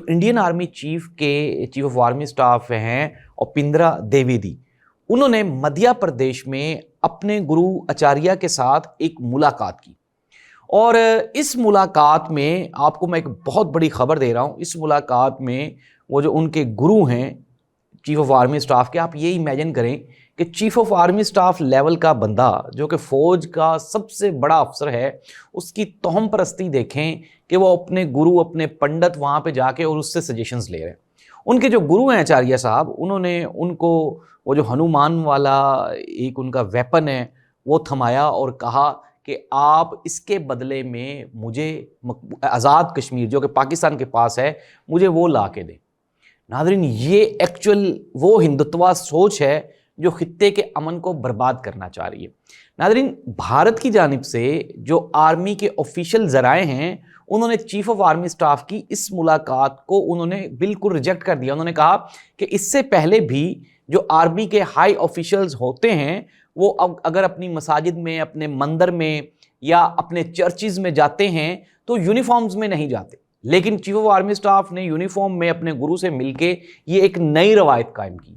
जो Indian army chief of army staff हैं उपिंद्रा द्विवेदी, उन्होंने मध्य प्रदेश में अपने गुरु आचार्य के साथ एक मुलाकात की। और इस मुलाकात में आपको मैं एक बहुत बड़ी खबर दे रहा हूँ। इस मुलाकात में वो जो उनके गुरु हैं चीफ ऑफ आर्मी स्टाफ के, आप ये इमेजिन करें कि chief of army staff level का बंदा जो कि फ़ौज का सबसे बड़ा अफसर है, उसकी तोहम परस्ती देखें कि वो अपने गुरु, अपने पंडित वहाँ पे जाके और उससे सजेशंस ले रहे हैं। उनके जो गुरु हैं आचार्य साहब, उन्होंने उनको वो जो हनुमान वाला एक उनका वेपन है वो थमाया और कहा कि आप इसके बदले में मुझे आज़ाद कश्मीर जो कि पाकिस्तान के पास है, मुझे वो ला के दें। नाज़रीन, ये एक्चुअल वो हिंदुत्वा सोच है जो खित्ते के अमन को बर्बाद करना चाह रही है। नाज़रीन, भारत की जानिब से जो आर्मी के ऑफिशियल ज़राए हैं, उन्होंने चीफ ऑफ आर्मी स्टाफ की इस मुलाकात को उन्होंने बिल्कुल रिजेक्ट कर दिया। उन्होंने कहा कि इससे पहले भी जो आर्मी के हाई ऑफिशियल्स होते हैं वो अगर अपनी मसाजिद में, अपने मंदिर में या अपने चर्चिज़ में जाते हैं तो यूनिफॉर्म्स में नहीं जाते, लेकिन चीफ ऑफ आर्मी स्टाफ ने यूनिफॉर्म में अपने गुरु से मिलके ये एक नई रवायत कायम की।